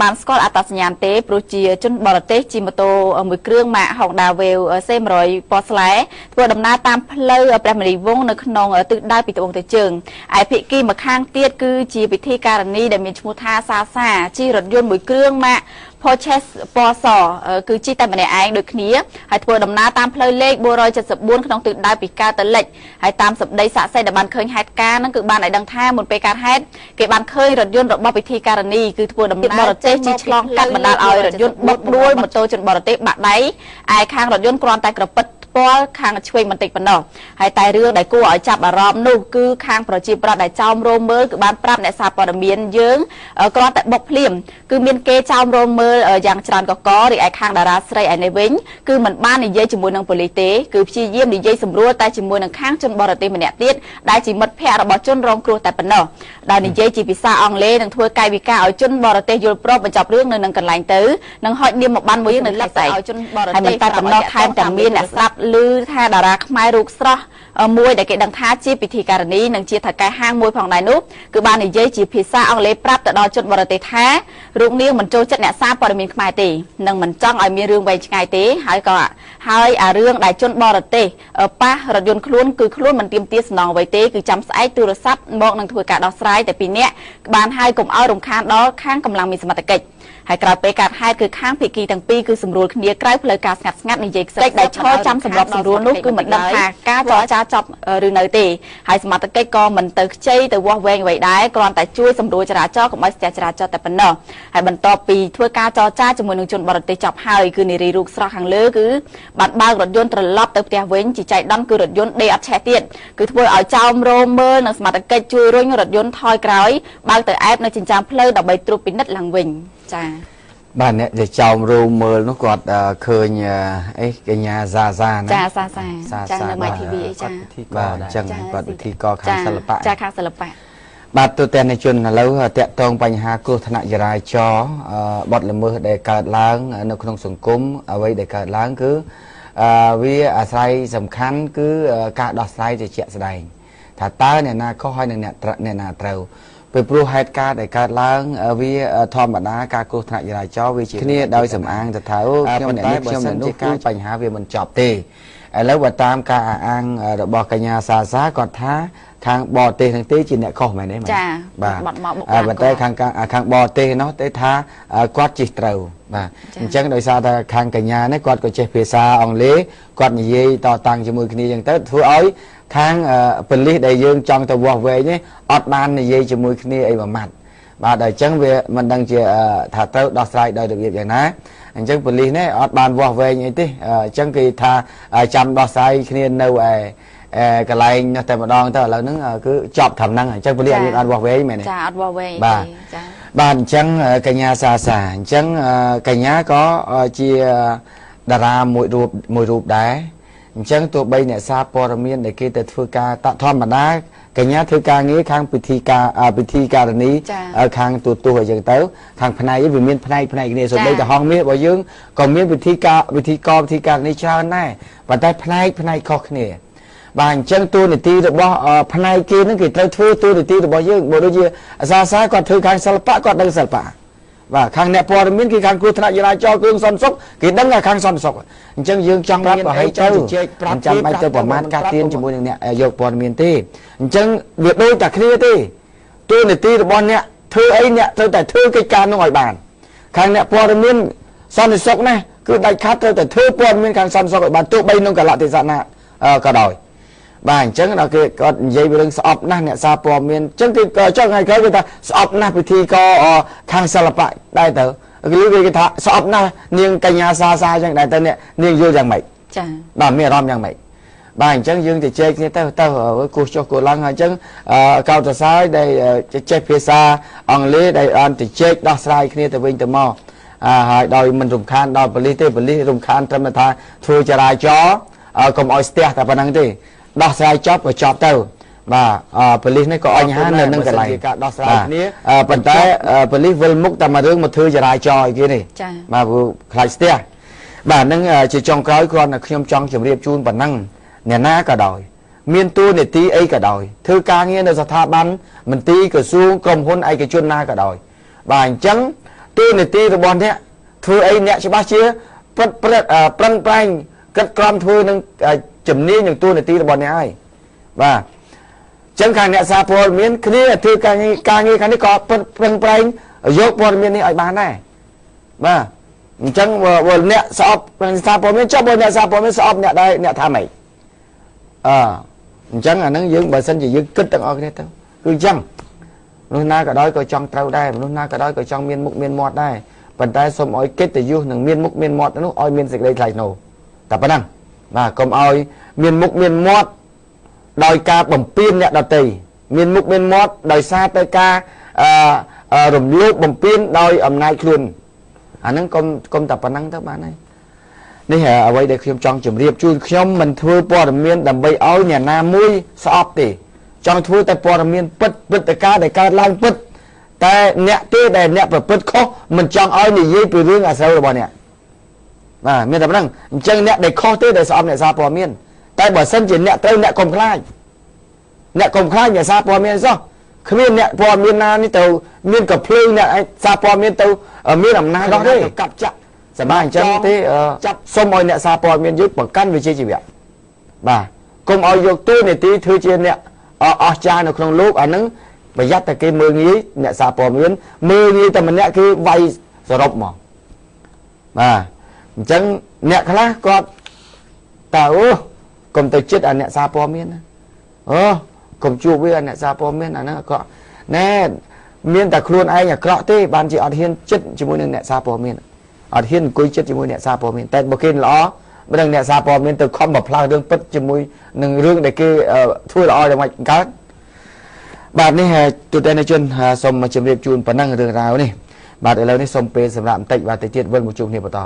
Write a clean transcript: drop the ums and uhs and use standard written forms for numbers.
បានស្គាល់អត្តសញ្ញាណទេព្រោះជាជនបរទេសជិះម៉ូតូមួយគ្រឿងម៉ាក Honda Wave C100 ពណ៌ស្លែធ្វើដំណើរតាមផ្លូវព្រះមនីវង្សនៅក្នុងទិសដៅពីត្បូងទៅជើងឯភាគីម្ខាងទៀតគឺជាពិធីការនីដែលមានឈ្មោះថាសាជិះរថយន្តមួយគ្រឿងម៉ាកPorsche ពណ៌សគឺជិះតែម្នាក់ឯងដូចគ្នាហើយធ្វើដំណើរតាមផ្លូវលេខ474ក្នុងទិសដៅពីកើតទៅលិចហើយតាមសម្ដីសាកសីដែលបានឃើញហេតុការណ៍ហ្នឹងគឺបានឲ្យដឹងថាមុនពេលកើតហេតុគេបានឃើញរថយន្តរបស់ពិធីការនីគឺធ្វើដំណើរបរទេសជិះឆ្លងកាត់បណ្ដាលឲ្យរថយន្តបុកដួលម៉ូតូជនបរទេសបាក់ដៃឯខាងរថយន្តគ្រាន់តែក្រពិតពាល់ខាងឆ្វេងបន្តិចប៉ុណ្ណោះហើយតែរឿងដែលគួរឲ្យចាប់អារម្មណ៍នោះគឺខាងប្រជាប្រដ្ឋដែលចោមរោមមើលគឺបានប្រាប់អ្នកសារព័ត៌មានយើងគ្រាន់តែបុកភ្លាមគឺមានគេចោមរោមមើលយ៉ាងច្រើនកករីឯខាងតារាស្រីឯនេះវិញគឺមិនបាននិយាយជាមួយនឹងប៉ូលីសទេគឺព្យាយាមនិយាយសម្រួលតែជាមួយនឹងខាងជនបរទេសម្នាក់ទៀតដែលជាមិត្តភ័ក្តិរបស់ជនរងគ្រោះតែប៉ុណ្ណោះដែលនិយាយជាភាសាអង់គ្លេសនិងធ្វើកាយវិការឲ្យជនបរទេសយល់ព្រមបញ្ចប់រឿងនៅនឹងកន្លែងទៅនឹងហុចនាមមកបានមួយនៅលើផ្ទៃឲ្យជនបរទេសហើយមិនតែប៉ុណ្ណោះថែមទាំងមានអ្នកស្ដាប់ឮថាតារាខ្មែររូបស្រស់មួយដែលគេដឹងថាជាពិធីការនីនិងជាថៅកែហាងមួយផងដែរនោះគឺបាននិយាយជាភាសាអង់គ្លេសប្រាប់ទៅដល់ជនបរទេសថារូបនាងមិនចូលចិត្តអ្នកសារព័ត៌មានខ្មែរទេនិងមិនចង់ឲ្យមានរឿងវែងឆ្ងាយទេហើយអារឿងដែលជនបរទេសប៉ះរថយន្តខ្លួនគឺខ្លួនមិនទាមទារសំណងអ្វីទេគឺចាំស្អែកទូរស័ព្ទមកនឹងធ្វើការដោះស្រាយតែពីរនាក់បានហើយកុំឲ្យរំខានដល់ខាងកម្លាំងមានសមត្ថកិច្ចហើយក្រោយពេលកើតហេតុគឺខាងភាគីទាំងពីរគឺសម្រួលគ្នាក្រៅផ្លូវការស្ងាត់និយាយខ្សឹកដែលឈរចាំសម្រាប់សម្រួលនោះគឺមិនដឹងថាការចរចាចប់ឬនៅទេហើយសមត្ថកិច្ចក៏មិនទៅខ្ចីទៅវាស់វែងអ្វីដែរគ្រាន់តែជួយសម្រួលចរាចរណ៍កុំឲ្យស្ទះចរាចរណ៍តែប៉ុណ្ណោះហើយបន្ទាប់ពីធ្វើការចរចាជាមួយនឹងជនបរទេសចប់ហើយគឺនារីរូបស្រស់ខាងលើគឺបានបើករថយន្តត្រឡប់ទៅផ្ទះវិញជាចៃដន្យគឺរថយន្តដេកអត់ឆេះទៀតគឺធ្វើឲ្យចោមរោមមើលនិងសមត្ថកិច្ចជួយរុញរថយន្តថយក្រោយបើកទៅអែបនៅចិញ្ចើមផ្លូវដើម្បីត្រួតពិនិត្យឡើងវិញចា៎បាទអ្នកដែលចោមរោមមើលនោះគាត់ឃើញអីកញ្ញាសាណាចាសានៅម៉ៃ TV អីចាបាទអញ្ចឹងគាត់វិធីកខាងសិល្បៈចាខាងសិល្បៈបាទទូទាំងជនឥឡូវតាក់ទងបញ្ហាគ្រោះថ្នាក់ចរាចរណ៍បទល្មើសដែលកើតឡើងនៅក្នុងសង្គមអ្វីដែលកើតឡើងគឺវាអាស្រ័យសំខាន់គឺការដោះស្រាយទៅជាក់ស្ដែងថាតើអ្នកណាខុសហើយអ្នកណាត្រូវពីព្រោះហេតុការណ៍ដែលកើតឡើងវាធម្មតាការគ្រោះថ្នាក់ចរាចរណ៍វាជាគ្នាដោយសំអាងទៅថាខ្ញុំអ្នកនេះខ្ញុំអ្នកនោះគឺបញ្ហាវាមិនចប់ទេឥឡូវបើតាមការអះអាងរបស់កញ្ញាសាគាត់ថាខាងបរទេសនឹងទេជាអ្នកខុសមែនទេចាបាទប៉ុន្តែខាងបរទេសនោះទេថាគាត់ជិះត្រូវបាទអញ្ចឹងដោយសារតែខាងកញ្ញានេះគាត់ក៏ចេះភាសាអង់គ្លេសគាត់និយាយតតាំងជាមួយគ្នាអញ្ចឹងទៅធ្វើឲ្យខាងប៉ូលីសដែលយើងចង់ទៅវាស់វែងនេះអត់បាននិយាយជាមួយគ្នាអីមួយម៉ាត់បាទអញ្ចឹងវាមិនដឹងជាថាត្រូវដោះស្រាយដោយរបៀបយ៉ាងណាអញ្ចឹងប៉ូលីសនេះអត់បានវាស់វែងអីទេអញ្ចឹងគេថាចាំដោះស្រាយគ្នានៅកន្លែងនោះតែម្ដងទៅឥឡូវហ្នឹងគឺចប់ត្រឹមហ្នឹងអញ្ចឹងប៉ូលីសអត់វាស់វែងមែនទេចាអត់វាស់វែងទេចាបាទអញ្ចឹងកញ្ញាសាអញ្ចឹងកញ្ញាក៏ជាតារាមួយរូបដែរអញ្ចឹងទោះបីអ្នកសារព័ត៌មានដែលគេទៅធ្វើការធម្មតាកញ្ញាធ្វើការងារខាងពិធីការនីខាងទូទស្សន៍អីចឹងទៅខាងផ្នែកវាមានផ្នែកគ្នាសូម្បីតែហងមាសរបស់យើងក៏មានពិធីការនីច្រើនដែរប៉ុន្តែផ្នែកខុសគ្នាបាទអញ្ចឹងតួនាទីរបស់ផ្នែកគេហ្នឹងគេត្រូវធ្វើតួនាទីរបស់យើងបើដូចជាសាគាត់ធ្វើខាងសិល្បៈគាត់ដឹងសិល្បៈបាទខាងអ្នកព័ត៌មានគេខាងគ្រោះថ្នាក់ចរាចរណ៍គ្រឿងសន្តិសុខគេដឹងថាខាងសន្តិសុខអញ្ចឹងយើងចង់មានអីទៅចាំបាច់ទៅប្រមាណការទៀនជាមួយនឹងអ្នកយកព័ត៌មានទេអញ្ចឹងវាដូចតែគ្នាទេតួនាទីរបស់អ្នកធ្វើអីអ្នកត្រូវតែធ្វើកិច្ចការនោះឲ្យបានខាងអ្នកព័ត៌មានសន្តិសុខណាគឺដាច់ខាតត្រូវតែធ្វើព័ត៌មានខាងសន្តិសុខឲ្យបានទោះបីក្នុងកលៈទេសៈណាក៏ដោយបាទអញ្ចឹងដល់គេគាត់និយាយពីរឿងស្អប់ណាស់អ្នកសារព័ត៌មានអញ្ចឹងគេក៏ចង់ថ្ងៃក្រោយគេថាស្អប់ណាស់ពិធីករខាងសិល្បៈដែរទៅគេថាស្អប់ណាស់នាងកញ្ញាសាអញ្ចឹងដែរទៅនាងយល់យ៉ាងម៉េចចាបាទមានអារម្មណ៍យ៉ាងម៉េចបាទអញ្ចឹងយើងទៅជែកគ្នាទៅគោះចុះគោះឡើងហើយអញ្ចឹងកោតសរដែលចេះភាសាអង់គ្លេសដែលបានទៅជែកដោះស្រាយគ្នាទៅវិញទៅមកហើយដោយមិនរំខានដល់ប៉ូលីសទេប៉ូលីសរំខានត្រឹមតែថាធ្វើចរាចរណ៍កុំឲ្យស្ទះតែប៉ុណ្្នឹងទេដោះស្រាយចប់ទៅបាទប៉ូលីសនេះក៏អញ្ហានៅនឹងកន្លែងការដោះស្រាយគ្នាប៉ុន្តែប៉ូលីសវិលមុខតែមករឿងមកធ្វើចរាចរណ៍ឲ្យគេនេះបាទព្រោះខ្លាចស្ទះបាទនឹងជាចុងក្រោយគ្រាន់តែខ្ញុំចង់ជម្រាបជូនប៉ុណ្ណឹងអ្នកណាក៏ដោយមានតួនាទីអីក៏ដោយធ្វើការងារនៅស្ថាប័នមន្ទីរក្រសួងក្រុមហ៊ុនឯកជនណាក៏ដោយបាទអញ្ចឹង tôi này ti rồi bọn thế thưa ấy nè cho bác chia prăng prang cất con thưa nâng chấm ni những tôi này ti rồi bọn này ai và chẳng khang nè xa phô miến cái này thưa ca nghi cái này có prăng prang dốt bọn miến này ở bán này và chẳng vừa nè sọp xa phô miến cho bọn nè xa phô miến sọp nè đây nè tha mày chẳng là nó dưỡng bà sinh chỉ dưỡng kích tầng ở cái đó cứ chăng lúc na cả đói coi trong trâu đây lúc na cả đói coi trong miên mục miên mọt đây bàn tay xôm oi kết từ du nằng miên mục miên mọt nó oi miên dịch đây lại nổ tập năng và còn oi miên mục miên mọt đòi ca bẩm pin nhẹ đợt tì miên mục miên mọt đòi xa tới ca rùm lốp bẩm pin đòi ẩm nai luôn nó công tập năng các bạn nàyนี่เหรอไว้เด็กขยมจองจุ่มเรียบจูนขยมมันทั่วปอดเมียนดำใบอ้อยเนี่ยนามุ้ยสอบติจองทั่วแต่ปอดเมียนปิดแต่การแต่การล้างปิดแต่เนี่ยที่แต่เนี่ยปิดเขามันจองอ้อยนี่ยี่ปีเรื่องอะไรหรือเปล่าเนี่ยเมียนแต่นั่งจังเนี่ยได้ข้อที่ได้สอบเนี่ยซาปอเมียนแต่บ่เส้นจีเนี่ยเต้เนี่ยกลมคล้ายเนี่ยซาปอเมียนซะขมิ้นเนี่ยปอเมียนนานี่เต้าเมียนกับเพลิงเนี่ยซาปอเมียนเต้าเมียนดำนาđó đấyกับจักสบายจังที่จับส้มอ้อยเนี่ยซาปอยเมียนยุดปักกันวิเชียจีเวียบ่ากรมอ้อยยกตู้เนี่ยตีถือเชียนเนี่ยอาจารย์ในครองลูกอันนั้นไปยัดแต่กี่มืองี้เนี่ยซาปอยเมียนมืองี้แต่มันเนี่ยคือไวสรบหมอบ่าจังเนี่ยคลาก็แต่กรมตัวจิตอันเนี่ยซาปอยเมียนกรมจูเวียนเนี่ยซาปอยเมียนอันนั้นก็แน่เมียนแต่ครูนไอ้เนี่ยเคราะห์ที่บานจีอัดเฮียนจิตจมูกหนึ่งเนี่ยซาปอยเมียนอดเห็นกุยเจ็ดจมูกเนี่ยซาปอมินแต่บุกินล้อไม่ต้องเนี่ยซาปอมินตัวคอมแบบพลาดเรื่องปิดจมูกหนึ่งเรื่องเด็กที่ช่วยล้อได้ไหมครับบาทนี้จุดใดในจุนสมมาจำเรียบจูนปนังเรื่องราวนี่บาทอะไรนี่สมเป็นสำหรับติดว่าติดเจ็ดวันมุจุนี่ปตอ